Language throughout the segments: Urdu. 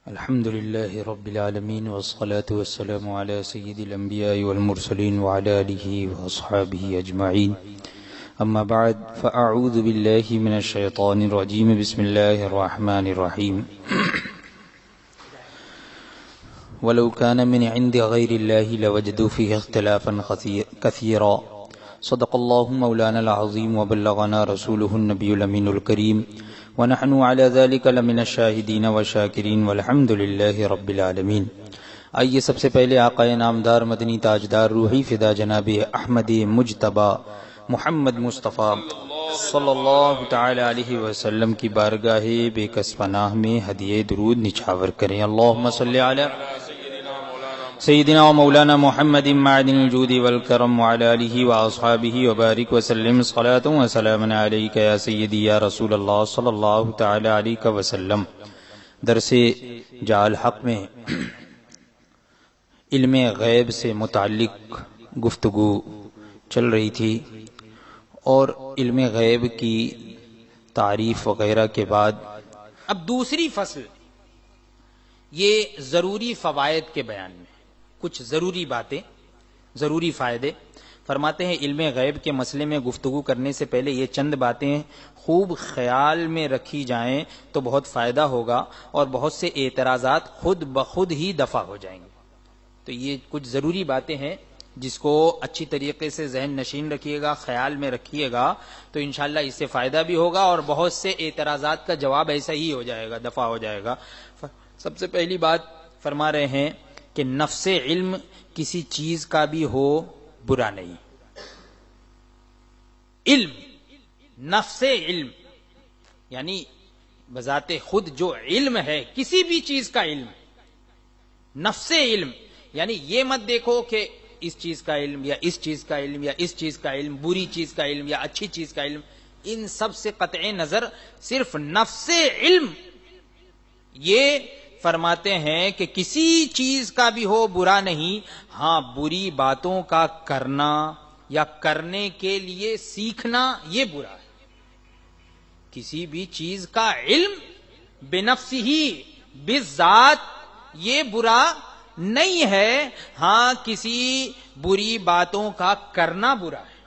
الحمد لله رب العالمين والصلاة والسلام على سيد الأنبياء والمرسلين وعلى آله وأصحابه أجمعين. أما بعد فأعوذ بالله من الشيطان الرجيم. بسم الله الرحمن الرحيم. ولو كان من عند غير الله لوجدوا فيه اختلافا كثيرا. صدق الله مولانا العظيم وبلغنا رسوله النبي الأمين الكريم ونحن على ذلك لمن الشاهدين والشاكرين والحمد لله رب العالمين. آئیے سب سے پہلے آقا نامدار مدنی تاجدار روحی فدا جناب احمد مجتبی محمد مصطفیٰ صلی اللہ تعالی علیہ وسلم کی بارگاہ بے کس پناہ میں ہدیہ درود نچھاور کریں. اللہم صلی علی سیدنا و مولانا محمد معدن الجود والکرم وعلی آلہ واصحابہ وبارک وسلم صلاۃ و سلام علیک یا سیدی یا رسول اللہ صلی اللہ تعالی علیہ وسلم. درس جعل حق میں علم غیب سے متعلق گفتگو چل رہی تھی اور علم غیب کی تعریف وغیرہ کے بعد اب دوسری فصل یہ ضروری فوائد کے بیان میں کچھ ضروری باتیں، ضروری فائدے فرماتے ہیں. علم غیب کے مسئلے میں گفتگو کرنے سے پہلے یہ چند باتیں خوب خیال میں رکھی جائیں تو بہت فائدہ ہوگا اور بہت سے اعتراضات خود بخود ہی دفع ہو جائیں گے. تو یہ کچھ ضروری باتیں ہیں جس کو اچھی طریقے سے ذہن نشین رکھیے گا، خیال میں رکھیے گا تو انشاءاللہ اس سے فائدہ بھی ہوگا اور بہت سے اعتراضات کا جواب ایسا ہی ہو جائے گا، دفع ہو جائے گا. سب سے پہلی بات فرما رہے ہیں کہ نفس علم کسی چیز کا بھی ہو برا نہیں. علم، نفس علم یعنی بذات خود جو علم ہے، کسی بھی چیز کا علم، نفس علم یعنی یہ مت دیکھو کہ اس چیز کا علم یا اس چیز کا علم یا اس چیز کا علم، بری چیز کا علم یا اچھی چیز کا علم، ان سب سے قطع نظر صرف نفس علم. یہ فرماتے ہیں کہ کسی چیز کا بھی ہو برا نہیں، ہاں بری باتوں کا کرنا یا کرنے کے لیے سیکھنا یہ برا ہے. کسی بھی چیز کا علم بنفسہ ہی بذات یہ برا نہیں ہے، ہاں کسی بری باتوں کا کرنا برا ہے.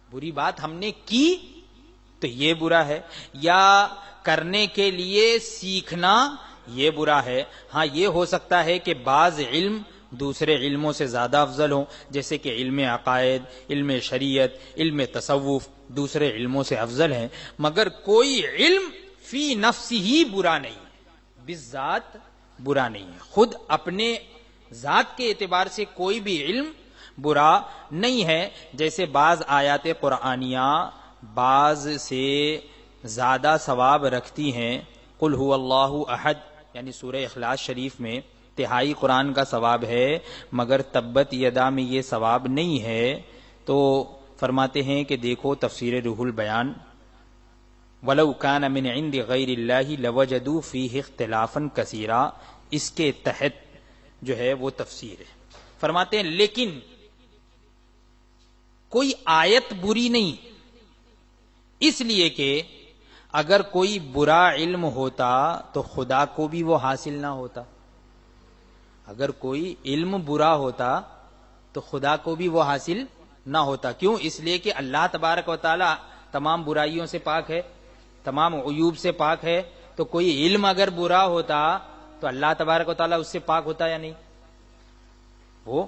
بری بات ہم نے کی تو یہ برا ہے، یا کرنے کے لیے سیکھنا یہ برا ہے. ہاں یہ ہو سکتا ہے کہ بعض علم دوسرے علموں سے زیادہ افضل ہوں، جیسے کہ علم عقائد، علم شریعت، علم تصوف دوسرے علموں سے افضل ہیں، مگر کوئی علم فی نفس ہی برا نہیں ہے، بالذات برا نہیں ہے. خود اپنے ذات کے اعتبار سے کوئی بھی علم برا نہیں ہے. جیسے بعض آیات قرآنیہ بعض سے زیادہ ثواب رکھتی ہیں. قل هو اللہ احد یعنی سورہ اخلاص شریف میں تہائی قرآن کا ثواب ہے، مگر تبت یدا میں یہ ثواب نہیں ہے. تو فرماتے ہیں کہ دیکھو تفسیر روح البیان، وَلَوْ كَانَ مِنْ عِنْدِ غَيْرِ اللَّهِ لَوَجَدُوا فِيهِ اخْتِلَافًا كَثِيرًا، اس کے تحت جو ہے وہ تفسیر ہے. فرماتے ہیں لیکن کوئی آیت بری نہیں، اس لیے کہ اگر کوئی برا علم ہوتا تو خدا کو بھی وہ حاصل نہ ہوتا. اگر کوئی علم برا ہوتا تو خدا کو بھی وہ حاصل نہ ہوتا. کیوں؟ اس لیے کہ اللہ تبارک و تعالی تمام برائیوں سے پاک ہے، تمام عیوب سے پاک ہے. تو کوئی علم اگر برا ہوتا تو اللہ تبارک و تعالی اس سے پاک ہوتا یا نہیں؟ وہ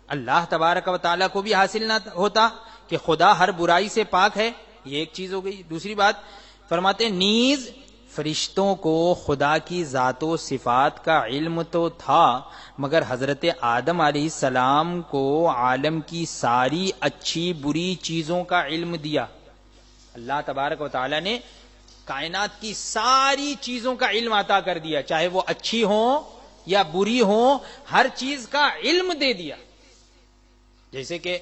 اللہ تبارک و تعالی کو بھی حاصل نہ ہوتا کہ خدا ہر برائی سے پاک ہے. یہ ایک چیز ہو گئی. دوسری بات فرماتے ہیں نیز فرشتوں کو خدا کی ذات و صفات کا علم تو تھا، مگر حضرت آدم علیہ السلام کو عالم کی ساری اچھی بری چیزوں کا علم دیا. اللہ تبارک و تعالی نے کائنات کی ساری چیزوں کا علم عطا کر دیا، چاہے وہ اچھی ہوں یا بری ہوں، ہر چیز کا علم دے دیا. جیسے کہ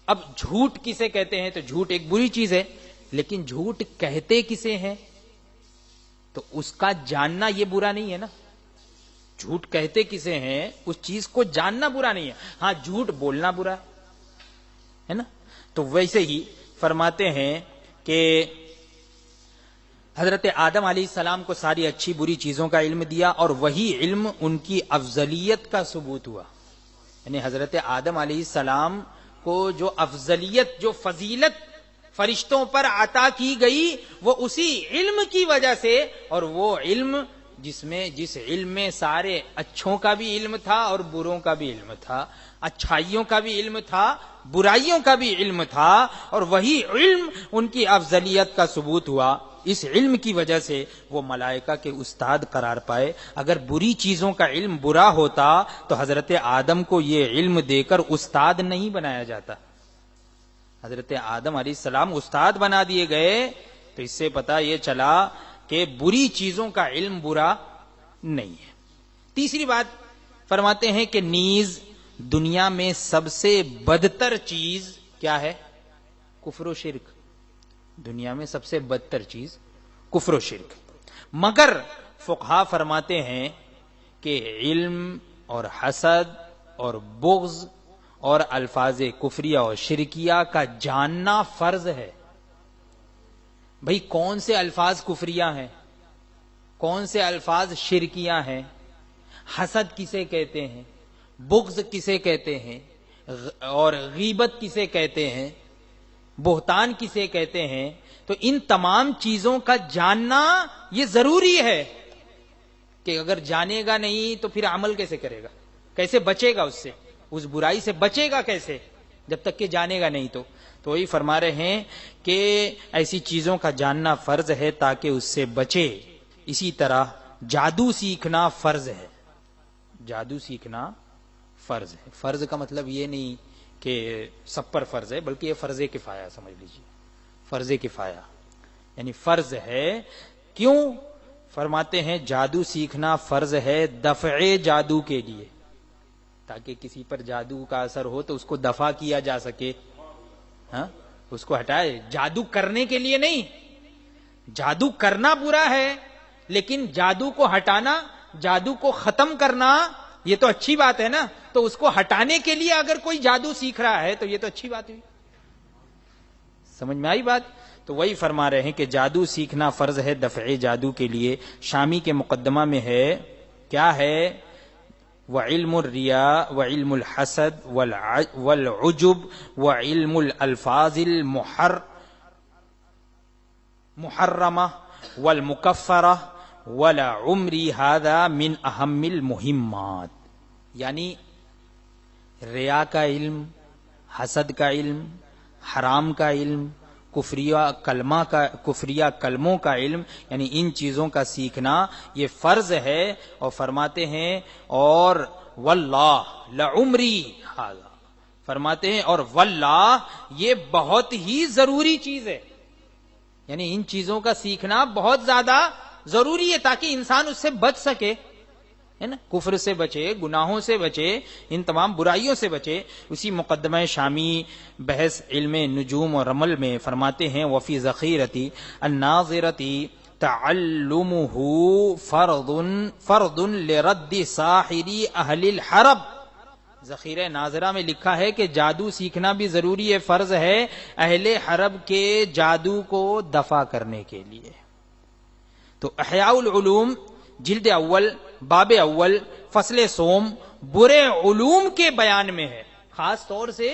اب جھوٹ کسے کہتے ہیں تو جھوٹ ایک بری چیز ہے، لیکن جھوٹ کہتے کسے ہیں تو اس کا جاننا یہ برا نہیں ہے نا. جھوٹ کہتے کسے ہیں اس چیز کو جاننا برا نہیں ہے، ہاں جھوٹ بولنا برا ہے نا. تو ویسے ہی فرماتے ہیں کہ حضرت آدم علیہ السلام کو ساری اچھی بری چیزوں کا علم دیا اور وہی علم ان کی افضلیت کا ثبوت ہوا. یعنی حضرت آدم علیہ السلام کو جو افضلیت، جو فضیلت فرشتوں پر عطا کی گئی وہ اسی علم کی وجہ سے، اور وہ علم جس علم میں سارے اچھوں کا بھی علم تھا اور بروں کا بھی علم تھا، اچھائیوں کا بھی علم تھا، برائیوں کا بھی علم تھا، اور وہی علم ان کی افضلیت کا ثبوت ہوا. اس علم کی وجہ سے وہ ملائکہ کے استاد قرار پائے. اگر بری چیزوں کا علم برا ہوتا تو حضرت آدم کو یہ علم دے کر استاد نہیں بنایا جاتا. حضرت آدم علیہ السلام استاد بنا دیے گئے تو اس سے پتہ یہ چلا کہ بری چیزوں کا علم برا نہیں ہے. تیسری بات فرماتے ہیں کہ نیز دنیا میں سب سے بدتر چیز کیا ہے؟ کفر و شرک. دنیا میں سب سے بدتر چیز کفر و شرک. مگر فقہا فرماتے ہیں کہ علم اور حسد اور بغض اور الفاظ کفریہ اور شرکیہ کا جاننا فرض ہے. بھئی کون سے الفاظ کفریہ ہیں، کون سے الفاظ شرکیہ ہیں، حسد کسے کہتے ہیں، بغض کسے کہتے ہیں، اور غیبت کسے کہتے ہیں، بہتان کسے کہتے ہیں، تو ان تمام چیزوں کا جاننا یہ ضروری ہے کہ اگر جانے گا نہیں تو پھر عمل کیسے کرے گا، کیسے بچے گا، اس سے اس برائی سے بچے گا کیسے جب تک کہ جانے گا نہیں. تو وہی فرما رہے ہیں کہ ایسی چیزوں کا جاننا فرض ہے تاکہ اس سے بچے. اسی طرح جادو سیکھنا فرض ہے. جادو سیکھنا فرض ہے. فرض کا مطلب یہ نہیں کہ سب پر فرض ہے، بلکہ یہ فرض کفایہ سمجھ لیجیے. فرض کفایہ یعنی فرض ہے. کیوں؟ فرماتے ہیں جادو سیکھنا فرض ہے دفع جادو کے لیے، تاکہ کسی پر جادو کا اثر ہو تو اس کو دفع کیا جا سکے، ہاں اس کو ہٹائے. جادو کرنے کے لیے نہیں. جادو کرنا برا ہے لیکن جادو کو ہٹانا، جادو کو ختم کرنا یہ تو اچھی بات ہے نا. تو اس کو ہٹانے کے لیے اگر کوئی جادو سیکھ رہا ہے تو یہ تو اچھی بات ہوئی. سمجھ میں آئی بات؟ تو وہی فرما رہے ہیں کہ جادو سیکھنا فرض ہے دفع جادو کے لیے. شامی کے مقدمہ میں ہے کیا ہے؟ وعلم الرياء وعلم الحسد والعجب وعلم الالفاظ المحرمة والمكفرة ولعمري هذا من اهم المهمات. یعنی ریا کا علم، حسد کا علم، حرام کا علم، کفریہ کلموں کا علم، یعنی ان چیزوں کا سیکھنا یہ فرض ہے. اور فرماتے ہیں اور واللہ لعمری ھذا، فرماتے ہیں اور واللہ یہ بہت ہی ضروری چیز ہے. یعنی ان چیزوں کا سیکھنا بہت زیادہ ضروری ہے تاکہ انسان اس سے بچ سکے، ہے نا، کفر سے بچے، گناہوں سے بچے، ان تمام برائیوں سے بچے. اسی مقدمہ شامی بحث علم نجوم اور رمل میں فرماتے ہیں وفی ذخیرتی الناظرتی تعلمہ فرض لرد ساحری اہل الحرب. ذخیرہ ناظرہ میں لکھا ہے کہ جادو سیکھنا بھی ضروری ہے، فرض ہے اہل حرب کے جادو کو دفع کرنے کے لیے. تو احیاء العلوم جلد اول باب اول فصل سوم برے علوم کے بیان میں ہے. خاص طور سے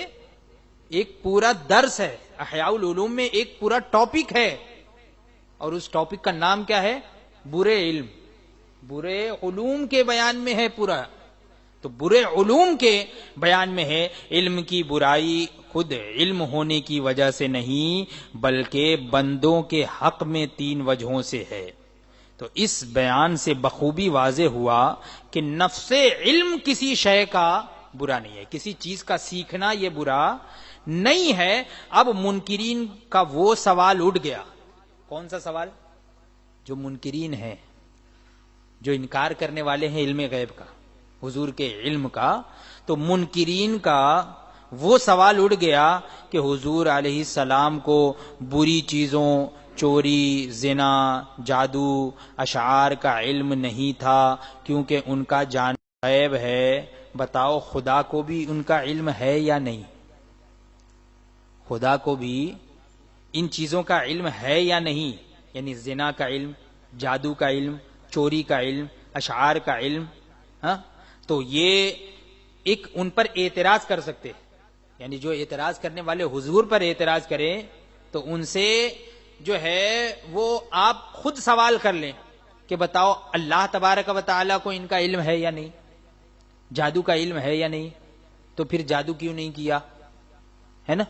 ایک پورا درس ہے احیاء العلوم میں، ایک پورا ٹاپک ہے، اور اس ٹاپک کا نام کیا ہے؟ برے علم. برے علوم کے بیان میں ہے پورا. تو برے علوم کے بیان میں ہے. علم کی برائی خود علم ہونے کی وجہ سے نہیں بلکہ بندوں کے حق میں 3 وجہوں سے ہے. تو اس بیان سے بخوبی واضح ہوا کہ نفس علم کسی شے کا برا نہیں ہے، کسی چیز کا سیکھنا یہ برا نہیں ہے. اب منکرین کا وہ سوال اٹھ گیا. کون سا سوال؟ جو منکرین ہیں، جو انکار کرنے والے ہیں علم غیب کا، حضور کے علم کا. تو منکرین کا وہ سوال اٹھ گیا کہ حضور علیہ السلام کو بری چیزوں، چوری، زنا، جادو، اشعار کا علم نہیں تھا کیونکہ ان کا جان غیب ہے. بتاؤ خدا کو بھی ان کا علم ہے یا نہیں؟ خدا کو بھی ان چیزوں کا علم ہے یا نہیں؟ یعنی زنا کا علم، جادو کا علم، چوری کا علم، اشعار کا علم، ہاں تو یہ ایک ان پر اعتراض کر سکتے، یعنی جو اعتراض کرنے والے حضور پر اعتراض کریں تو ان سے جو ہے وہ آپ خود سوال کر لیں کہ بتاؤ اللہ تبارک و تعالیٰ کو ان کا علم ہے یا نہیں، جادو کا علم ہے یا نہیں، تو پھر جادو کیوں نہیں کیا، ہے نا؟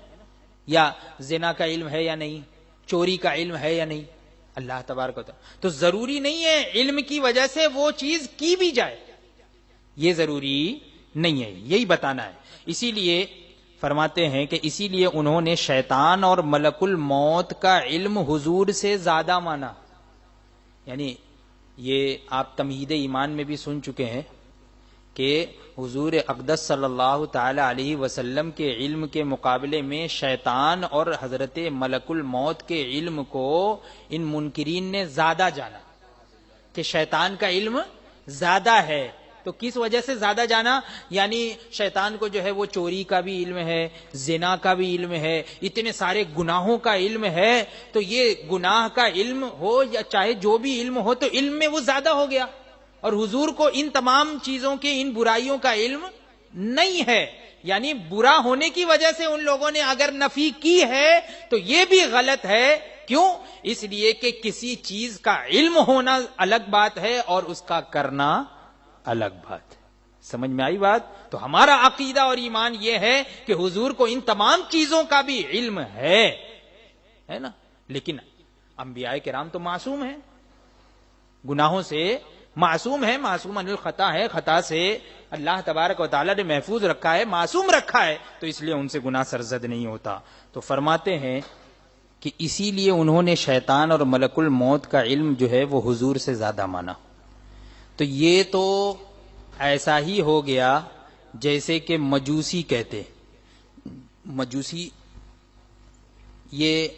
یا زنا کا علم ہے یا نہیں، چوری کا علم ہے یا نہیں، اللہ تبارک و تعالیٰ تو ضروری نہیں ہے علم کی وجہ سے وہ چیز کی بھی جائے، یہ ضروری نہیں ہے، یہی بتانا ہے۔ اسی لیے فرماتے ہیں کہ اسی لیے انہوں نے شیطان اور ملک الموت کا علم حضور سے زیادہ مانا، یعنی یہ آپ تمہید ایمان میں بھی سن چکے ہیں کہ حضور اقدس صلی اللہ تعالی علیہ وسلم کے علم کے مقابلے میں شیطان اور حضرت ملک الموت کے علم کو ان منکرین نے زیادہ جانا، کہ شیطان کا علم زیادہ ہے۔ تو کس وجہ سے زیادہ جانا؟ یعنی شیطان کو جو ہے وہ چوری کا بھی علم ہے، زنا کا بھی علم ہے، اتنے سارے گناہوں کا علم ہے، تو یہ گناہ کا علم ہو یا چاہے جو بھی علم ہو تو علم میں وہ زیادہ ہو گیا، اور حضور کو ان تمام چیزوں کے، ان برائیوں کا علم نہیں ہے، یعنی برا ہونے کی وجہ سے ان لوگوں نے اگر نفی کی ہے تو یہ بھی غلط ہے۔ کیوں؟ اس لیے کہ کسی چیز کا علم ہونا الگ بات ہے اور اس کا کرنا الگ بات ہے۔ سمجھ میں آئی بات؟ تو ہمارا عقیدہ اور ایمان یہ ہے کہ حضور کو ان تمام چیزوں کا بھی علم ہے نا، لیکن انبیاء کرام تو معصوم ہیں، گناہوں سے معصوم ہے، معصوم عن الخطا ہے، خطا سے اللہ تبارک و تعالیٰ نے محفوظ رکھا ہے، معصوم رکھا ہے، تو اس لیے ان سے گناہ سرزد نہیں ہوتا۔ تو فرماتے ہیں کہ اسی لیے انہوں نے شیطان اور ملک الموت کا علم جو ہے وہ حضور سے زیادہ مانا۔ تو یہ تو ایسا ہی ہو گیا جیسے کہ مجوسی کہتے، مجوسی، یہ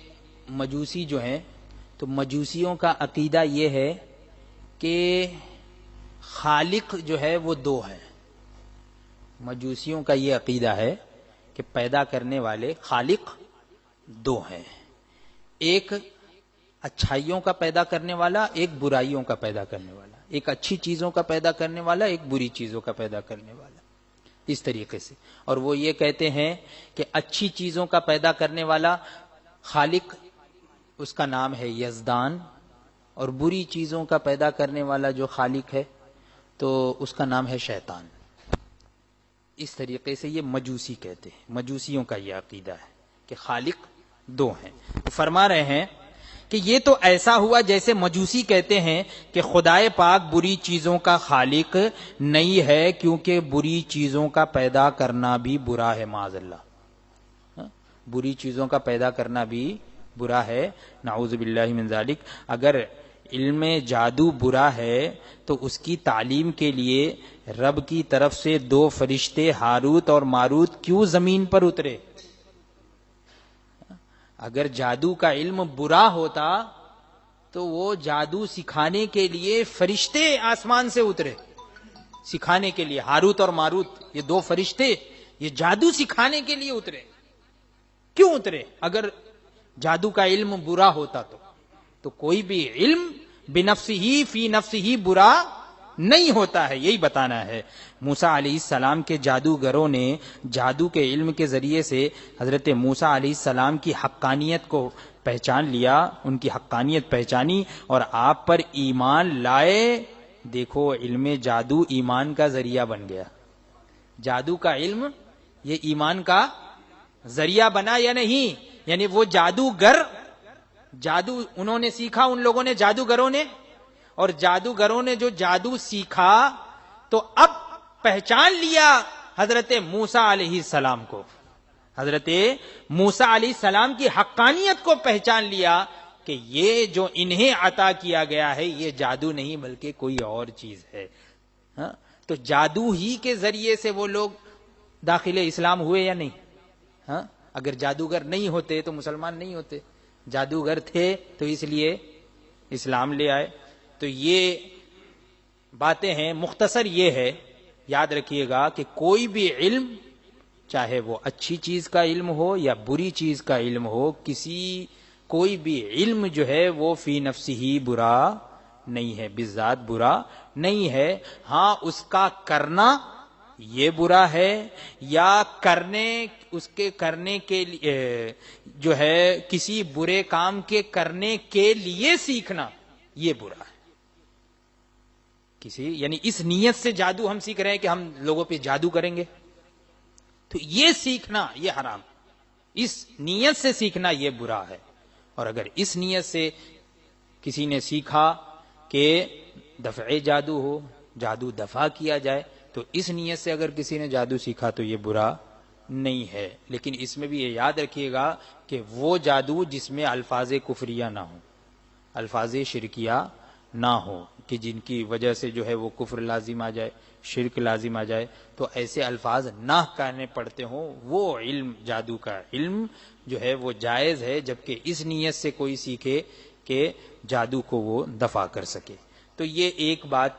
مجوسی جو ہیں تو مجوسیوں کا عقیدہ یہ ہے کہ خالق جو ہے وہ دو ہے، مجوسیوں کا یہ عقیدہ ہے کہ پیدا کرنے والے خالق دو ہیں، ایک اچھائیوں کا پیدا کرنے والا، ایک برائیوں کا پیدا کرنے والا، ایک اچھی چیزوں کا پیدا کرنے والا، ایک بری چیزوں کا پیدا کرنے والا، اس طریقے سے۔ اور وہ یہ کہتے ہیں کہ اچھی چیزوں کا پیدا کرنے والا خالق، اس کا نام ہے یزدان، اور بری چیزوں کا پیدا کرنے والا جو خالق ہے تو اس کا نام ہے شیطان۔ اس طریقے سے یہ مجوسی کہتے ہیں، مجوسیوں کا یہ عقیدہ ہے کہ خالق دو ہیں۔ فرما رہے ہیں کہ یہ تو ایسا ہوا جیسے مجوسی کہتے ہیں کہ خدائے پاک بری چیزوں کا خالق نہیں ہے، کیونکہ بری چیزوں کا پیدا کرنا بھی برا ہے، معاذ اللہ، بری چیزوں کا پیدا کرنا بھی برا ہے، نعوذ باللہ من ذالک۔ اگر علم جادو برا ہے تو اس کی تعلیم کے لیے رب کی طرف سے دو فرشتے ہاروت اور ماروت کیوں زمین پر اترے؟ اگر جادو کا علم برا ہوتا تو وہ جادو سکھانے کے لیے فرشتے آسمان سے اترے، سکھانے کے لیے، ہاروت اور ماروت یہ دو فرشتے یہ جادو سکھانے کے لیے اترے، کیوں اترے؟ اگر جادو کا علم برا ہوتا تو کوئی بھی علم بنفسہ فی نفسہ برا نہیں ہوتا ہے، یہی بتانا ہے۔ موسیٰ علیہ السلام کے جادوگروں نے جادو کے علم کے ذریعے سے حضرت موسیٰ علیہ السلام کی حقانیت کو پہچان لیا، ان کی حقانیت پہچانی اور آپ پر ایمان لائے۔ دیکھو علم جادو ایمان کا ذریعہ بن گیا، جادو کا علم یہ ایمان کا ذریعہ بنا یا نہیں؟ یعنی وہ جادوگر، جادو انہوں نے سیکھا، ان لوگوں نے، جادوگروں نے، اور جادوگروں نے جو جادو سیکھا تو اب پہچان لیا حضرت موسیٰ علیہ السلام کو، حضرت موسیٰ علیہ السلام کی حقانیت کو پہچان لیا کہ یہ جو انہیں عطا کیا گیا ہے یہ جادو نہیں بلکہ کوئی اور چیز ہے۔ تو جادو ہی کے ذریعے سے وہ لوگ داخل اسلام ہوئے یا نہیں؟ اگر جادوگر نہیں ہوتے تو مسلمان نہیں ہوتے، جادوگر تھے تو اس لیے اسلام لے آئے۔ تو یہ باتیں ہیں، مختصر یہ ہے، یاد رکھیے گا کہ کوئی بھی علم، چاہے وہ اچھی چیز کا علم ہو یا بری چیز کا علم ہو، کسی کوئی بھی علم جو ہے وہ فی نفسی ہی برا نہیں ہے، بذات برا نہیں ہے. ہاں اس کا کرنا یہ برا ہے، یا اس کے کرنے کے لیے جو ہے کسی برے کام کے کرنے کے لیے سیکھنا یہ برا ہے. یعنی اس نیت سے جادو ہم سیکھ رہے ہیں کہ ہم لوگوں پہ جادو کریں گے، تو یہ سیکھنا یہ حرام. اس نیت سے سیکھنا یہ برا ہے. اور اگر اس نیت سے کسی نے سیکھا کہ دفع جادو ہو، جادو دفع کیا جائے، تو اس نیت سے اگر کسی نے جادو سیکھا تو یہ برا نہیں ہے. لیکن اس میں بھی یہ یاد رکھیے گا کہ وہ جادو جس میں الفاظ کفریہ نہ ہوں، الفاظ شرکیہ نہ ہو، کہ جن کی وجہ سے جو ہے وہ کفر لازم آ جائے، شرک لازم آ جائے، تو ایسے الفاظ نہ کہنے پڑتے ہوں. وہ علم، جادو کا علم جو ہے وہ جائز ہے، جبکہ اس نیت سے کوئی سیکھے کہ جادو کو وہ دفع کر سکے. تو یہ ایک بات،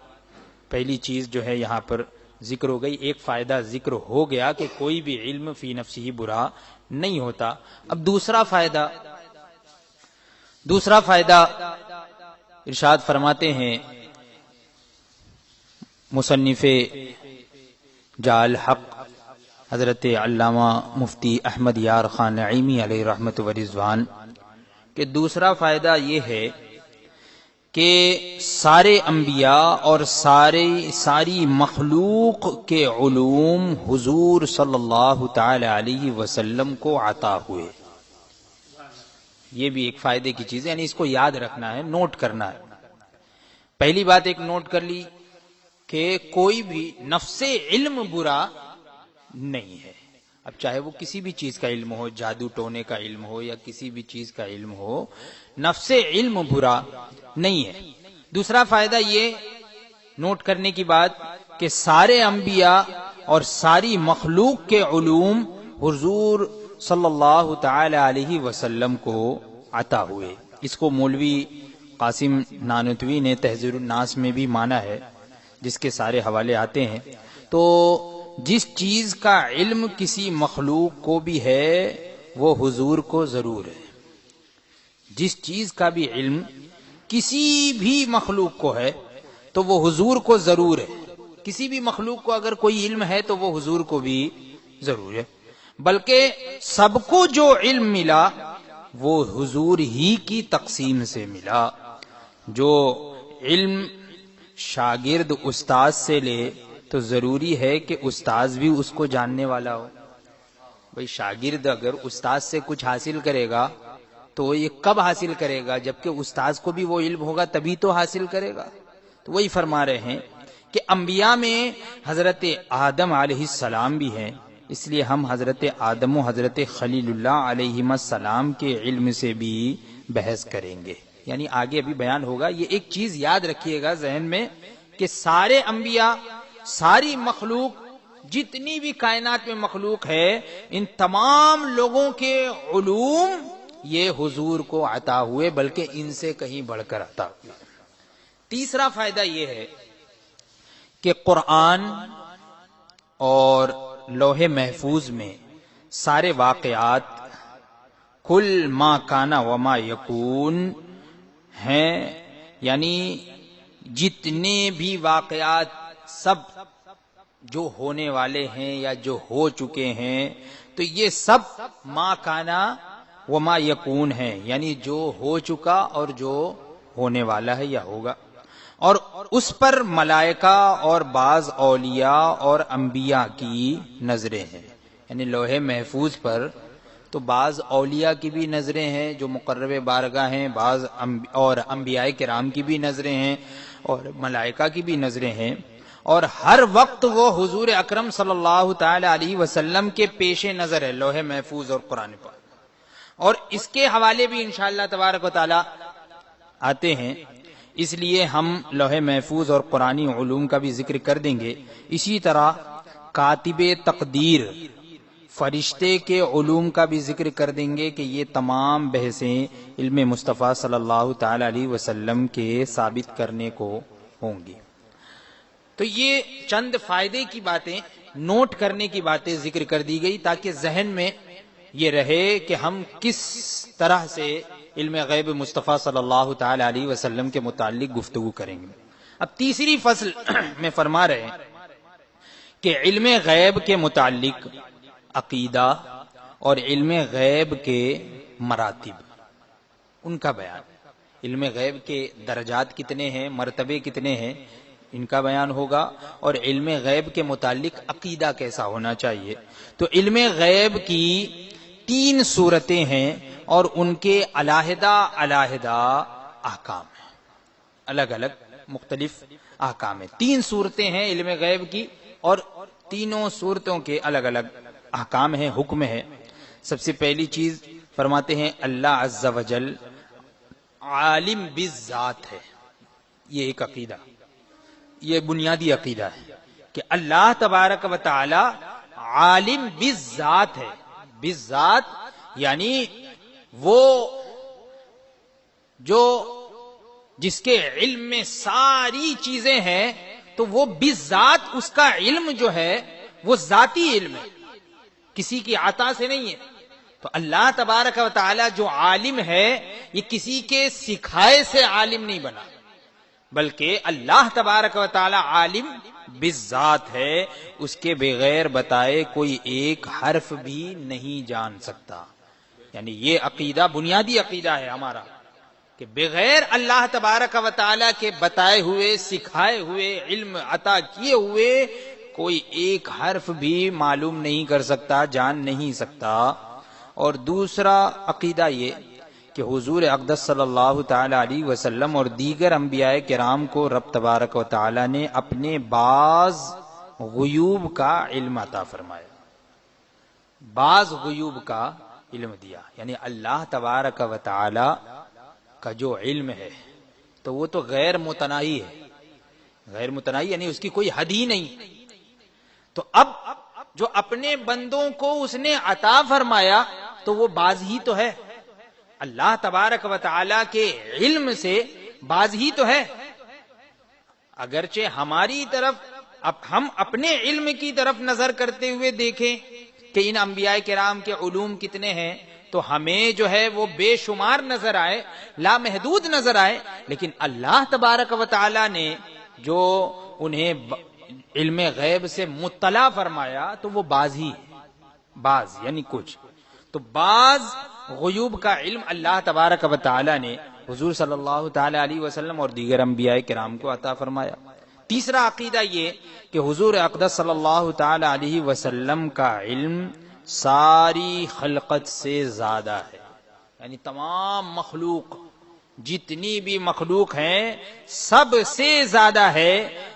پہلی چیز جو ہے یہاں پر ذکر ہو گئی. ایک فائدہ ذکر ہو گیا کہ کوئی بھی علم فی نفسی ہی برا نہیں ہوتا. اب دوسرا فائدہ ارشاد فرماتے ہیں مصنف جاء الحق حضرت علامہ مفتی احمد یار خان نعیمی علیہ رحمت و رضوان، کہ دوسرا فائدہ یہ ہے کہ سارے انبیاء اور ساری مخلوق کے علوم حضور صلی اللہ تعالی علیہ وسلم کو عطا ہوئے. یہ بھی ایک فائدے کی چیز ہے، یعنی اس کو یاد رکھنا ہے، نوٹ کرنا ہے. پہلی بات ایک نوٹ کر لی کہ کوئی بھی نفس علم برا نہیں ہے. اب چاہے وہ کسی بھی چیز کا علم ہو، جادو ٹونے کا علم ہو یا کسی بھی چیز کا علم ہو، نفس علم برا نہیں ہے. دوسرا فائدہ یہ نوٹ کرنے کی بات کہ سارے انبیاء اور ساری مخلوق کے علوم حضور صلی اللہ تعالی علیہ وسلم کو عطا ہوئے. اس کو مولوی قاسم نانوتوی نے تہذیب الناس میں بھی مانا ہے، جس کے سارے حوالے آتے ہیں. تو جس چیز کا علم کسی مخلوق کو بھی ہے وہ حضور کو ضرور ہے. جس چیز کا بھی علم کسی بھی مخلوق کو ہے تو وہ حضور کو ضرور ہے. کسی بھی مخلوق کو اگر کوئی علم ہے تو وہ حضور کو بھی ضرور ہے. بلکہ سب کو جو علم ملا وہ حضور ہی کی تقسیم سے ملا. جو علم شاگرد استاد سے لے تو ضروری ہے کہ استاذ بھی اس کو جاننے والا ہو. بھئی شاگرد اگر استاد سے کچھ حاصل کرے گا تو یہ کب حاصل کرے گا؟ جبکہ استاذ کو بھی وہ علم ہوگا تبھی تو حاصل کرے گا. تو وہی فرما رہے ہیں کہ انبیاء میں حضرت آدم علیہ السلام بھی ہیں، اس لیے ہم حضرت آدم و حضرت خلیل اللہ علیہ السلام کے علم سے بھی بحث کریں گے. یعنی آگے ابھی بیان ہوگا. یہ ایک چیز یاد رکھیے گا ذہن میں کہ سارے انبیاء، ساری مخلوق، جتنی بھی کائنات میں مخلوق ہے، ان تمام لوگوں کے علوم یہ حضور کو عطا ہوئے، بلکہ ان سے کہیں بڑھ کر عطا ہوئے. تیسرا فائدہ یہ ہے کہ قرآن اور لوح محفوظ میں سارے واقعات کل ما کانا وما یکون ہیں. یعنی جتنے بھی واقعات سب جو ہونے والے ہیں یا جو ہو چکے ہیں، تو یہ سب ما کانا وما یکون ہیں، یعنی جو ہو چکا اور جو ہونے والا ہے یا ہوگا. اور اس پر ملائکہ اور بعض اولیاء اور انبیاء کی نظریں ہیں. یعنی لوح محفوظ پر تو بعض اولیاء کی بھی نظریں ہیں جو مقرب بارگاہ ہیں، بعض اور انبیاء کرام کی بھی نظریں ہیں اور ملائکہ کی بھی نظریں ہیں. اور ہر وقت وہ حضور اکرم صلی اللہ تعالی علیہ وسلم کے پیش نظر ہے لوح محفوظ اور قرآن پاک. اور اس کے حوالے بھی انشاءاللہ تبارک و تعالی آتے ہیں، اس لیے ہم لوح محفوظ اور قرآنی علوم کا بھی ذکر کر دیں گے. اسی طرح کاتب تقدیر، فرشتے کے علوم کا بھی ذکر کر دیں گے کہ یہ تمام بحثیں علم مصطفیٰ صلی اللہ تعالی علیہ وسلم کے ثابت کرنے کو ہوں گی. تو یہ چند فائدے کی باتیں، نوٹ کرنے کی باتیں ذکر کر دی گئی تاکہ ذہن میں یہ رہے کہ ہم کس طرح سے علم غیب مصطفیٰ صلی اللہ تعالی علیہ وسلم کے متعلق گفتگو کریں گے۔ اب تیسری فصل میں فرما رہے ہیں کہ علم غیب کے متعلق عقیدہ اور علم غیب کے مراتب، ان کا بیان، علم غیب کے درجات کتنے ہیں، مرتبے کتنے ہیں، ان کا بیان ہوگا، اور علم غیب کے متعلق عقیدہ کیسا ہونا چاہیے۔ تو علم غیب کی 3 صورتیں ہیں اور ان کے علیحدہ علیحدہ احکام ہیں، الگ الگ مختلف احکام ہیں۔ 3 صورتیں ہیں علم غیب کی اور تینوں صورتوں کے الگ الگ احکام ہیں، حکم ہے۔ سب سے پہلی چیز فرماتے ہیں اللہ عز و جل عالم بالذات ہے، یہ ایک عقیدہ، یہ بنیادی عقیدہ ہے کہ اللہ تبارک و تعالی عالم بالذات ہے۔ بالذات یعنی وہ جو جس کے علم میں ساری چیزیں ہیں، تو وہ بالذات اس کا علم جو ہے وہ ذاتی علم ہے، کسی کی عطا سے نہیں ہے۔ تو اللہ تبارک و تعالی جو عالم ہے یہ کسی کے سکھائے سے عالم نہیں بنا، بلکہ اللہ تبارک و تعالی عالم بالذات ہے، اس کے بغیر بتائے کوئی ایک حرف بھی نہیں جان سکتا۔ یعنی یہ عقیدہ بنیادی عقیدہ ہے ہمارا کہ بغیر اللہ تبارک و تعالی کے بتائے ہوئے، سکھائے ہوئے، علم عطا کیے ہوئے کوئی ایک حرف بھی معلوم نہیں کر سکتا، جان نہیں سکتا۔ اور دوسرا عقیدہ یہ کہ حضور اقدس صلی اللہ تعالی علیہ وسلم اور دیگر انبیاء کرام کو رب تبارک و تعالی نے اپنے بعض غیوب کا علم عطا فرمایا، بعض غیوب کا علم دیا۔ یعنی اللہ تبارک و تعالی کا جو علم ہے تو وہ تو غیر متناہی ہے، غیر متناہی یعنی اس کی کوئی حد ہی نہیں۔ تو اب جو اپنے بندوں کو اس نے عطا فرمایا تو وہ باز ہی تو ہے، اللہ تبارک و تعالی کے علم سے باز ہی تو ہے۔ اگرچہ ہماری طرف اب ہم اپنے علم کی طرف نظر کرتے ہوئے دیکھیں کہ ان انبیاء کرام کے علوم کتنے ہیں تو ہمیں جو ہے وہ بے شمار نظر آئے، لامحدود نظر آئے، لیکن اللہ تبارک و تعالی نے جو انہیں علم غیب سے مطلع فرمایا تو وہ بعض ہی ہے، بعض یعنی کچھ۔ تو بعض غیوب کا علم اللہ تبارک و تعالی نے حضور صلی اللہ تعالی علیہ وسلم اور دیگر انبیاء کرام کو عطا فرمایا۔ تیسرا عقیدہ یہ کہ حضور اقدس صلی اللہ تعالی علیہ وسلم کا علم ساری خلقت سے زیادہ ہے، یعنی تمام مخلوق جتنی بھی مخلوق ہیں سب سے زیادہ ہے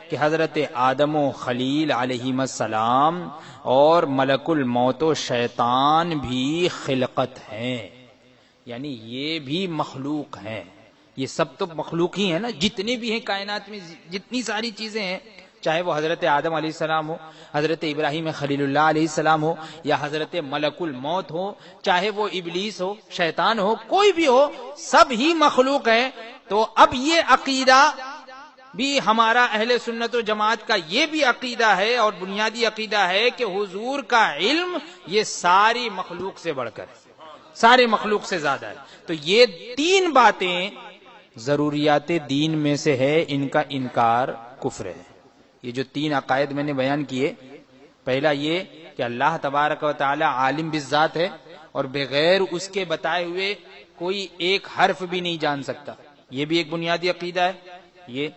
کہ حضرت آدم و خلیل علیہ السلام اور ملک الموت و شیطان بھی خلقت ہیں، یعنی یہ بھی مخلوق ہیں، یہ سب تو مخلوق ہی ہیں نا، جتنے بھی ہیں کائنات میں جتنی ساری چیزیں ہیں، چاہے وہ حضرت آدم علیہ السلام ہو، حضرت ابراہیم خلیل اللہ علیہ السلام ہو، یا حضرت ملک الموت ہو، چاہے وہ ابلیس ہو، شیطان ہو، کوئی بھی ہو، سب ہی مخلوق ہیں۔ تو اب یہ عقیدہ بھی ہمارا اہل سنت و جماعت کا یہ بھی عقیدہ ہے اور بنیادی عقیدہ ہے کہ حضور کا علم یہ ساری مخلوق سے بڑھ کر ہے، سارے مخلوق سے زیادہ ہے۔ تو یہ 3 باتیں ضروریات دین میں سے ہے، ان کا انکار کفر ہے۔ یہ جو 3 عقائد میں نے بیان کیے، پہلا یہ کہ اللہ تبارک و تعالی عالم بالذات ہے اور بغیر اس کے بتائے ہوئے کوئی ایک حرف بھی نہیں جان سکتا، یہ بھی ایک بنیادی عقیدہ ہے، یہ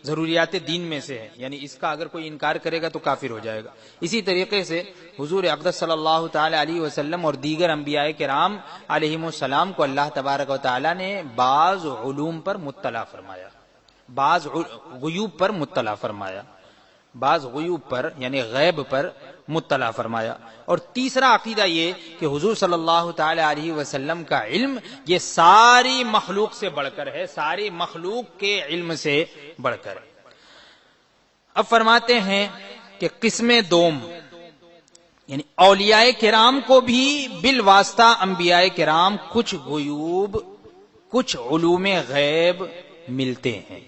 ضروریات دین میں سے ہے، یعنی اس کا اگر کوئی انکار کرے گا تو کافر ہو جائے گا۔ اسی طریقے سے حضور اقدس صلی اللہ تعالی علیہ وسلم اور دیگر انبیاء کرام علیہم السلام کو اللہ تبارک و تعالی نے بعض علوم پر مطلع فرمایا، بعض غیوب پر مطلع فرمایا، بعض غیوب پر یعنی غیب پر مطلع فرمایا۔ اور تیسرا عقیدہ یہ کہ حضور صلی اللہ تعالی علیہ وسلم کا علم یہ ساری مخلوق سے بڑھ کر ہے، ساری مخلوق کے علم سے بڑھ کر ہے۔ اب فرماتے ہیں کہ قسم دوم یعنی اولیاء کرام کو بھی بالواسطہ انبیاء کرام کچھ غیوب، کچھ علوم غیب ملتے ہیں،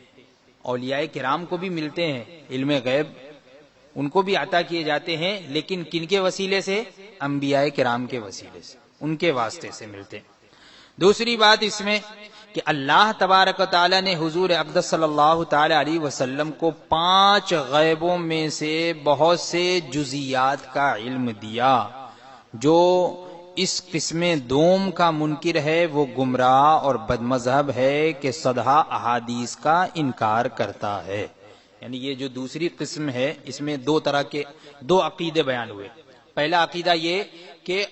اولیاء کرام کو بھی ملتے ہیں علم غیب، ان کو بھی عطا کیے جاتے ہیں، لیکن کن کے وسیلے سے؟ انبیاء کرام کے وسیلے سے، ان کے واسطے سے ملتے ہیں۔ دوسری بات اس میں کہ اللہ تبارک و تعالی نے حضور اقدس صلی اللہ تعالی علیہ وسلم کو 5 غیبوں میں سے بہت سے جزیات کا علم دیا۔ جو اس قسم دوم کا منکر ہے وہ گمراہ اور بدمذہب ہے کہ صدہ احادیث کا انکار کرتا ہے۔ یعنی یہ جو دوسری قسم ہے اس میں 2 طرح کے 2 عقیدے بیان ہوئے۔ پہلا عقیدہ یہ کہ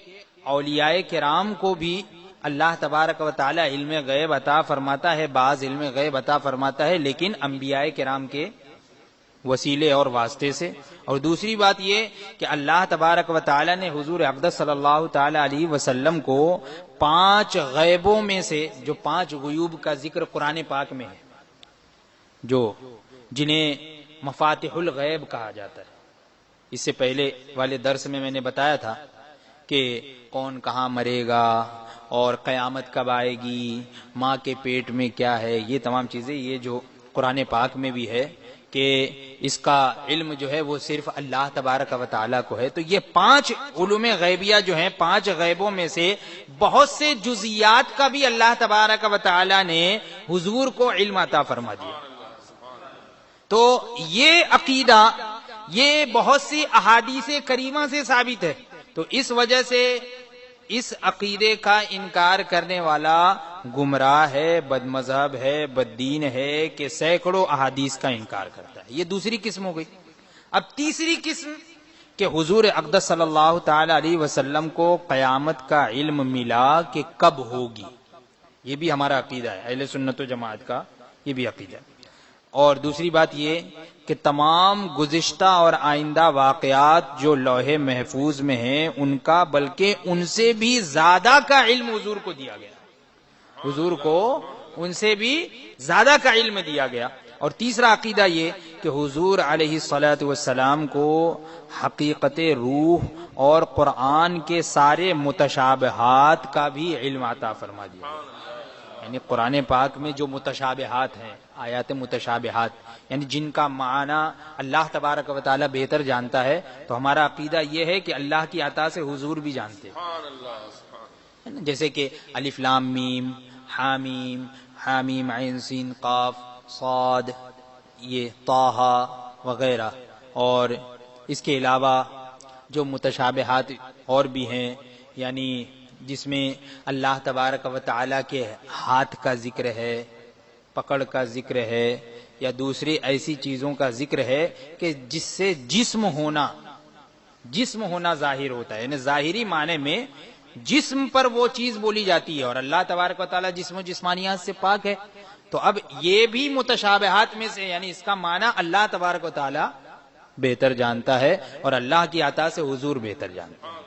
اولیاء کرام کو بھی اللہ تبارک و تعالی علم غیب عطا فرماتا ہے، بعض علم غیب عطا فرماتا ہے لیکن انبیاء کرام کے وسیلے اور واسطے سے۔ اور دوسری بات یہ کہ اللہ تبارک و تعالی نے حضور اقدس صلی اللہ تعالی علیہ وسلم کو 5 غیبوں میں سے، جو 5 غیوب کا ذکر قرآن پاک میں ہے، جو جنہیں مفاتح الغیب کہا جاتا ہے۔ اس سے پہلے والے درس میں نے بتایا تھا کہ کون کہاں مرے گا اور قیامت کب آئے گی، ماں کے پیٹ میں کیا ہے، یہ تمام چیزیں یہ جو قرآن پاک میں بھی ہے کہ اس کا علم جو ہے وہ صرف اللہ تبارک و تعالیٰ کو ہے۔ تو یہ 5 علوم غیبیہ جو ہیں، 5 غیبوں میں سے بہت سے جزیات کا بھی اللہ تبارک و تعالیٰ نے حضور کو علم عطا فرما دیا۔ تو یہ عقیدہ یہ بہت سی احادیث کریمہ سے ثابت ہے۔ تو اس وجہ سے اس عقیدے کا انکار کرنے والا گمراہ ہے، بد مذہب ہے، بد دین ہے کہ سینکڑوں احادیث کا انکار کرتا ہے۔ یہ دوسری قسم ہو گئی۔ اب تیسری قسم کہ حضور اقدس صلی اللہ تعالی علیہ وسلم کو قیامت کا علم ملا کہ کب ہوگی، یہ بھی ہمارا عقیدہ ہے، اہل سنت و جماعت کا یہ بھی عقیدہ ہے۔ اور دوسری بات یہ کہ تمام گزشتہ اور آئندہ واقعات جو لوح محفوظ میں ہیں ان کا بلکہ ان سے بھی زیادہ کا علم حضور کو دیا گیا، حضور کو ان سے بھی زیادہ کا علم دیا گیا۔ اور تیسرا عقیدہ یہ کہ حضور علیہ الصلاۃ والسلام کو حقیقت روح اور قرآن کے سارے متشابہات کا بھی علم عطا فرما دیا گیا۔ یعنی قرآن پاک میں جو متشابہات ہیں، آیات متشابہات، یعنی جن کا معنی اللہ تبارک و تعالی بہتر جانتا ہے، تو ہمارا عقیدہ یہ ہے کہ اللہ کی عطا سے حضور بھی جانتے ہیں۔ جیسے کہ الف لام میم، حامیم، حامیم عین سین قاف صاد، یہ طٰہٰ وغیرہ۔ اور اس کے علاوہ جو متشابہات اور بھی ہیں، یعنی جس میں اللہ تبارک و تعالیٰ کے ہاتھ کا ذکر ہے، پکڑ کا ذکر ہے، یا دوسری ایسی چیزوں کا ذکر ہے کہ جس سے جسم ہونا ظاہر ہوتا ہے، یعنی ظاہری معنی میں جسم پر وہ چیز بولی جاتی ہے، اور اللہ تبارک و تعالیٰ جسم و جسمانیات سے پاک ہے۔ تو اب یہ بھی متشابہات میں سے، یعنی اس کا معنی اللہ تبارک و تعالیٰ بہتر جانتا ہے اور اللہ کی عطا سے حضور بہتر جانتا ہے۔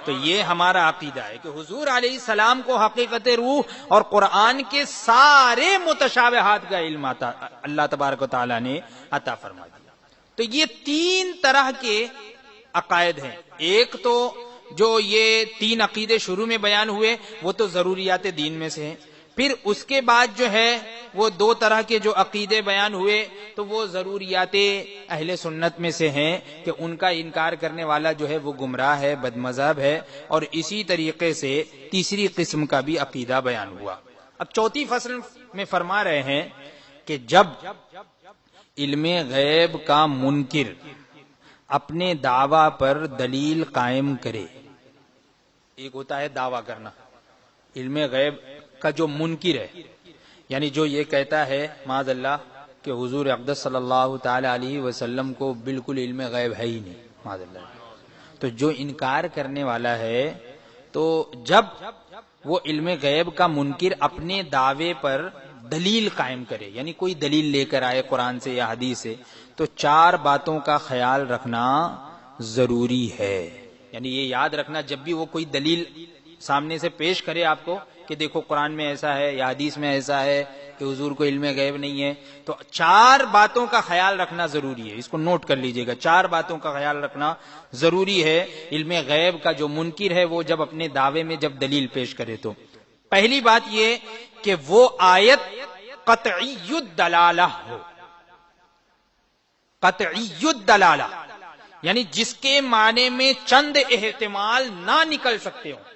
تو یہ ہمارا عقیدہ ہے کہ حضور علیہ السلام کو حقیقت روح اور قرآن کے سارے متشابہات کا علم اللہ تبارک و تعالیٰ نے عطا فرما دیا۔ تو یہ 3 طرح کے عقائد ہیں۔ ایک تو جو یہ 3 عقیدے شروع میں بیان ہوئے وہ تو ضروریات دین میں سے ہیں، پھر اس کے بعد جو ہے وہ 2 طرح کے جو عقیدے بیان ہوئے تو وہ ضروریات اہل سنت میں سے ہیں کہ ان کا انکار کرنے والا جو ہے وہ گمراہ ہے، بد مذہب ہے۔ اور اسی طریقے سے تیسری قسم کا بھی عقیدہ بیان ہوا۔ اب چوتھی فصل میں فرما رہے ہیں کہ جب علم غیب کا منکر اپنے دعویٰ پر دلیل قائم کرے، ایک ہوتا ہے دعویٰ کرنا، علم غیب کا جو منکر ہے، یعنی جو یہ کہتا ہے معاذ اللہ کہ حضور اقدس صلی اللہ تعالی علیہ وسلم کو بالکل علم غیب ہے ہی نہیں، معاذ اللہ۔ تو جو انکار کرنے والا ہے، تو جب وہ علم غیب کا منکر اپنے دعوے پر دلیل قائم کرے، یعنی کوئی دلیل لے کر آئے قرآن سے یا حدیث سے، تو 4 باتوں کا خیال رکھنا ضروری ہے۔ یعنی یہ یاد رکھنا، جب بھی وہ کوئی دلیل سامنے سے پیش کرے آپ کو کہ دیکھو قرآن میں ایسا ہے یا حدیث میں ایسا ہے کہ حضور کو علم غیب نہیں ہے، تو 4 باتوں کا خیال رکھنا ضروری ہے۔ اس کو نوٹ کر لیجئے گا، 4 باتوں کا خیال رکھنا ضروری ہے علم غیب کا جو منکر ہے وہ جب اپنے دعوے میں جب دلیل پیش کرے تو۔ پہلی بات یہ کہ وہ آیت قطعی الدلالہ ہو، قطعی الدلالہ، یعنی جس کے معنی میں چند احتمال نہ نکل سکتے ہوں،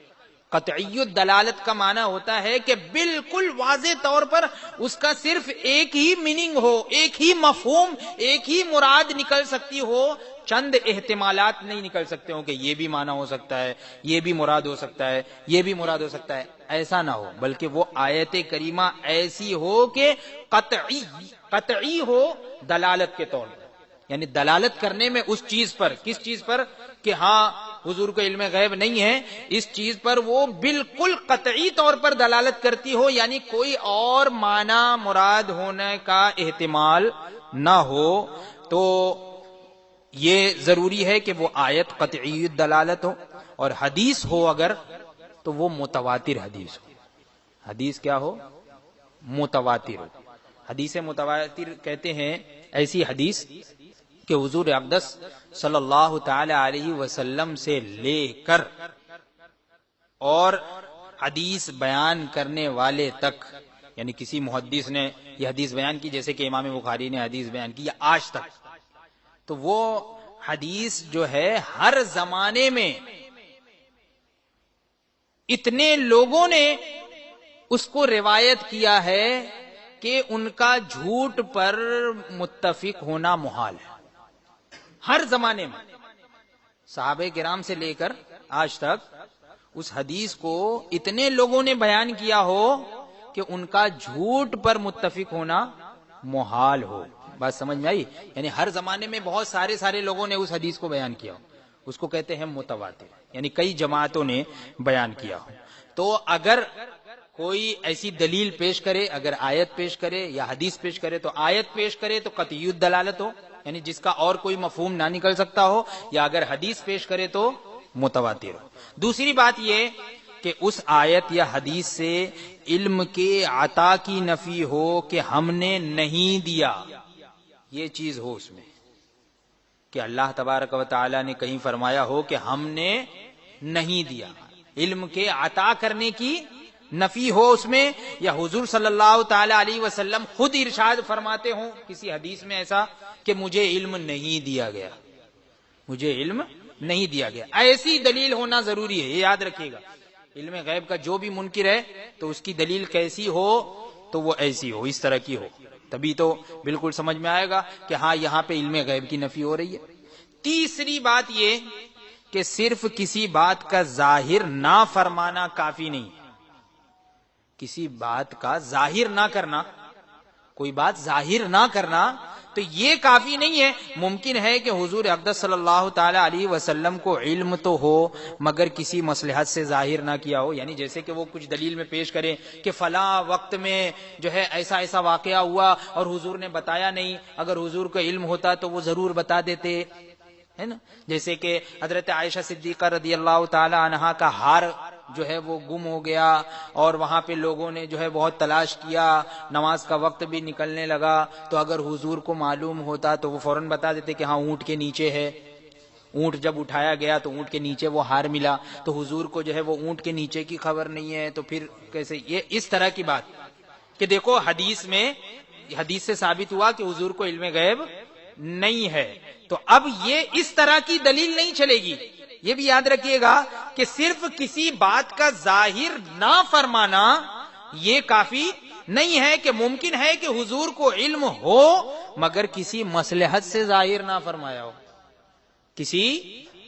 قطعی الدلالت کا معنی ہوتا ہے کہ بالکل واضح طور پر اس کا صرف ایک ہی میننگ ہو، ایک ہی مفہوم، ایک ہی مراد نکل سکتی ہو، چند احتمالات نہیں نکل سکتے ہوں کہ یہ بھی معنی ہو سکتا ہے، یہ بھی مراد ہو سکتا ہے، یہ بھی مراد ہو سکتا ہے. ایسا نہ ہو، بلکہ وہ آیت کریمہ ایسی ہو کہ قطعی ہو دلالت کے طور پر، یعنی دلالت کرنے میں اس چیز پر، کس چیز پر کہ ہاں حضور کو علم غیب نہیں ہے، اس چیز پر وہ بالکل قطعی طور پر دلالت کرتی ہو، یعنی کوئی اور معنی مراد ہونے کا احتمال نہ ہو. تو یہ ضروری ہے کہ وہ آیت قطعی دلالت ہو، اور حدیث ہو اگر تو وہ متواتر حدیث ہو. حدیث کیا ہو؟ متواتر ہو. حدیث متواتر کہتے ہیں ایسی حدیث کہ حضور اقدس صلی اللہ تعالی علیہ وسلم سے لے کر اور حدیث بیان کرنے والے تک، یعنی کسی محدث نے یہ حدیث بیان کی، جیسے کہ امام بخاری نے حدیث بیان کی، یا آج تک، تو وہ حدیث جو ہے ہر زمانے میں اتنے لوگوں نے اس کو روایت کیا ہے کہ ان کا جھوٹ پر متفق ہونا محال ہے. ہر زمانے میں صحابہ کرام سے لے کر آج تک اس حدیث کو اتنے لوگوں نے بیان کیا ہو کہ ان کا جھوٹ پر متفق ہونا محال ہو. بات سمجھ میں آئی؟ یعنی ہر زمانے میں بہت سارے لوگوں نے اس حدیث کو بیان کیا ہو، اس کو کہتے ہیں متواتر، یعنی کئی جماعتوں نے بیان کیا ہو. تو اگر کوئی ایسی دلیل پیش کرے، اگر آیت پیش کرے یا حدیث پیش کرے، تو آیت پیش کرے تو قطعی الدلالت ہو، یعنی جس کا اور کوئی مفہوم نہ نکل سکتا ہو، یا اگر حدیث پیش کرے تو متواتر ہو. دوسری بات یہ کہ اس آیت یا حدیث سے علم کے عطا کی نفی ہو کہ ہم نے نہیں دیا، یہ چیز ہو اس میں، کہ اللہ تبارک و تعالی نے کہیں فرمایا ہو کہ ہم نے نہیں دیا، علم کے عطا کرنے کی نفی ہو اس میں، یا حضور صلی اللہ تعالی علیہ وسلم خود ارشاد فرماتے ہوں کسی حدیث میں ایسا کہ مجھے علم نہیں دیا گیا، مجھے علم نہیں دیا گیا. ایسی دلیل ہونا ضروری ہے، یہ یاد رکھیے گا. علم غیب کا جو بھی منکر ہے تو اس کی دلیل کیسی ہو تو وہ ایسی ہو، اس طرح کی ہو، تبھی تو بالکل سمجھ میں آئے گا کہ ہاں یہاں پہ علم غیب کی نفی ہو رہی ہے. تیسری بات یہ کہ صرف کسی بات کا ظاہر نہ فرمانا کافی نہیں ہے. کسی بات کا ظاہر نہ کرنا، کوئی بات ظاہر نہ کرنا تو یہ کافی نہیں ہے. ممکن ہے کہ حضور اقدس صلی اللہ تعالی علیہ وسلم کو علم تو ہو مگر کسی مصلحت سے ظاہر نہ کیا ہو، یعنی جیسے کہ وہ کچھ دلیل میں پیش کرے کہ فلاں وقت میں جو ہے ایسا ایسا واقعہ ہوا اور حضور نے بتایا نہیں، اگر حضور کو علم ہوتا تو وہ ضرور بتا دیتے، ہے نا. جیسے کہ حضرت عائشہ صدیقہ رضی اللہ تعالی عنہا کا ہار جو ہے وہ گم ہو گیا، اور وہاں پہ لوگوں نے جو ہے بہت تلاش کیا، نماز کا وقت بھی نکلنے لگا، تو اگر حضور کو معلوم ہوتا تو وہ فوراً بتا دیتے کہ ہاں اونٹ کے نیچے ہے. اونٹ جب اٹھایا گیا تو اونٹ کے نیچے وہ ہار ملا، تو حضور کو جو ہے وہ اونٹ کے نیچے کی خبر نہیں ہے، تو پھر کیسے؟ یہ اس طرح کی بات کہ دیکھو حدیث سے ثابت ہوا کہ حضور کو علم غیب نہیں ہے، تو اب یہ اس طرح کی دلیل نہیں چلے گی. یہ بھی یاد رکھیے گا کہ صرف کسی بات کا ظاہر نہ فرمانا یہ کافی نہیں ہے، کہ ممکن ہے کہ حضور کو علم ہو مگر کسی مصلحت سے ظاہر نہ فرمایا ہو، کسی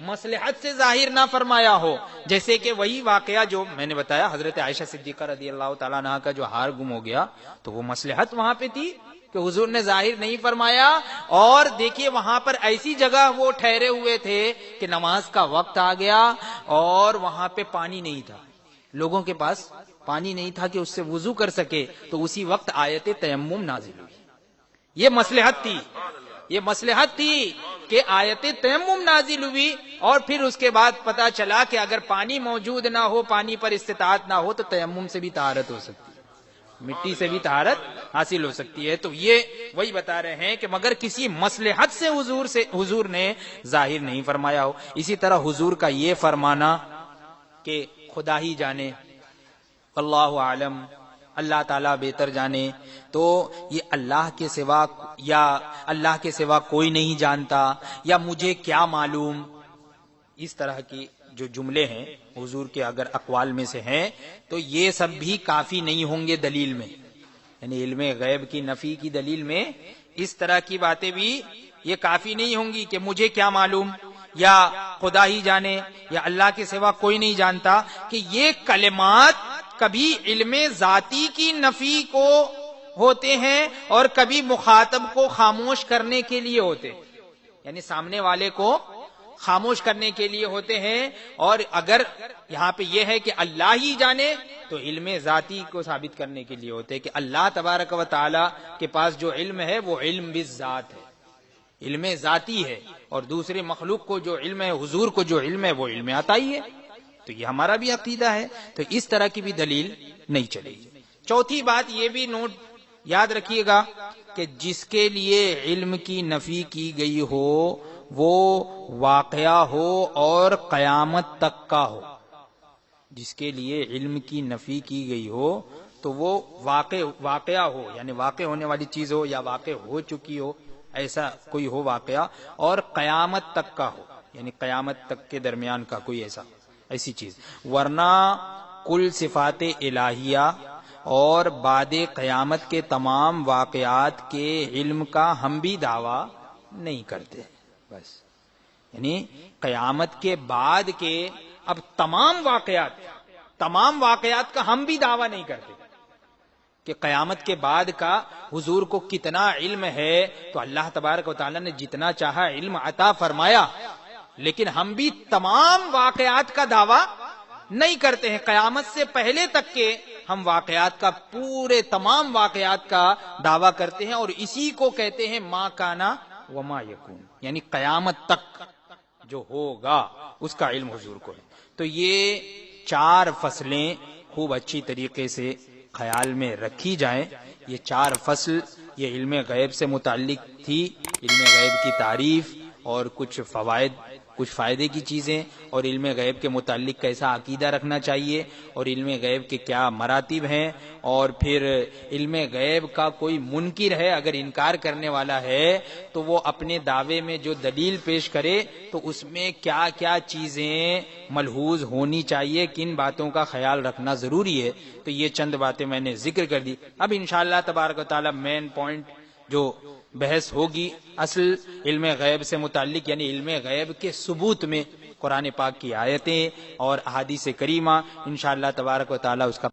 مصلحت سے ظاہر نہ فرمایا ہو. جیسے کہ وہی واقعہ جو میں نے بتایا، حضرت عائشہ صدیقہ رضی اللہ تعالیٰ عنہا کا جو ہار گم ہو گیا، تو وہ مصلحت وہاں پہ تھی کہ حضور نے ظاہر نہیں فرمایا. اور دیکھیے وہاں پر ایسی جگہ وہ ٹھہرے ہوئے تھے کہ نماز کا وقت آ گیا اور وہاں پہ پانی نہیں تھا، لوگوں کے پاس پانی نہیں تھا کہ اس سے وضو کر سکے، تو اسی وقت آیت تیمم نازل ہوئی. یہ مصلحت تھی کہ آیت تیمم نازل ہوئی، اور پھر اس کے بعد پتا چلا کہ اگر پانی موجود نہ ہو، پانی پر استطاعت نہ ہو، تو تیمم سے بھی طہارت ہو سکتی ہے، مٹی سے بھی طہارت حاصل ہو سکتی ہے. تو یہ وہی بتا رہے ہیں کہ مگر کسی مصلحت سے حضور نے ظاہر نہیں فرمایا ہو. اسی طرح حضور کا یہ فرمانا کہ خدا ہی جانے، اللہ عالم، اللہ تعالیٰ بہتر جانے، تو یہ اللہ کے سوا کوئی نہیں جانتا، یا مجھے کیا معلوم، اس طرح کی جو جملے ہیں حضور کے اگر اقوال میں سے ہیں تو یہ سب بھی کافی نہیں ہوں گے دلیل میں، یعنی علم غیب کی نفی کی دلیل میں اس طرح کی باتیں بھی یہ کافی نہیں ہوں گی کہ مجھے کیا معلوم یا خدا ہی جانے یا اللہ کے سوا کوئی نہیں جانتا، کہ یہ کلمات کبھی علم ذاتی کی نفی کو ہوتے ہیں اور کبھی مخاطب کو خاموش کرنے کے لیے ہوتے ہیں، یعنی سامنے والے کو خاموش کرنے کے لیے ہوتے ہیں، اور اگر یہاں پہ یہ ہے کہ اللہ ہی جانے تو علم ذاتی کو ثابت کرنے کے لیے ہوتے ہیں کہ اللہ تبارک و تعالی کے پاس جو علم ہے وہ علم بالذات ہے، علم ذاتی ہے، اور دوسرے مخلوق کو جو علم ہے، حضور کو جو علم ہے وہ علم عطائی ہے، تو یہ ہمارا بھی عقیدہ ہے، تو اس طرح کی بھی دلیل نہیں چلے گی۔ چوتھی بات یہ بھی نوٹ یاد رکھیے گا کہ جس کے لیے علم کی نفی کی گئی ہو وہ واقعہ ہو اور قیامت تک کا ہو، جس کے لیے علم کی نفی کی گئی ہو تو وہ واقعہ ہو، یعنی واقع ہونے والی چیز ہو یا واقع ہو چکی ہو، ایسا کوئی ہو واقعہ، اور قیامت تک کا ہو، یعنی قیامت تک کے درمیان کا کوئی ایسی چیز، ورنہ کل صفات الہیہ اور بعد قیامت کے تمام واقعات کے علم کا ہم بھی دعویٰ نہیں کرتے، بس یعنی قیامت کے بعد کے اب تمام واقعات کا ہم بھی دعویٰ نہیں کرتے کہ قیامت کے بعد کا حضور کو کتنا علم ہے، تو اللہ تبارک و تعالیٰ نے جتنا چاہا علم عطا فرمایا، لیکن ہم بھی تمام واقعات کا دعویٰ نہیں کرتے ہیں، قیامت سے پہلے تک کے ہم واقعات کا، پورے تمام واقعات کا دعویٰ کرتے ہیں، اور اسی کو کہتے ہیں ما کانا وما یکون، یعنی قیامت تک جو ہوگا اس کا علم حضور کو ہے۔ تو یہ 4 فصلیں خوب اچھی طریقے سے خیال میں رکھی جائیں، یہ 4 فصل یہ علم غیب سے متعلق تھی، علم غیب کی تعریف اور کچھ فائدے کی چیزیں، اور علم غیب کے متعلق کیسا عقیدہ رکھنا چاہیے، اور علم غیب کے کیا مراتب ہیں، اور پھر علم غیب کا کوئی منکر ہے، اگر انکار کرنے والا ہے تو وہ اپنے دعوے میں جو دلیل پیش کرے تو اس میں کیا کیا چیزیں ملحوظ ہونی چاہیے، کن باتوں کا خیال رکھنا ضروری ہے، تو یہ چند باتیں میں نے ذکر کر دی۔ اب انشاءاللہ تبارک و تعالی مین پوائنٹ جو بحث ہوگی اصل علم غیب سے متعلق، یعنی علم غیب کے ثبوت میں قرآن پاک کی آیتیں اور احادیث کریمہ، انشاءاللہ تبارک و تعالی اس کا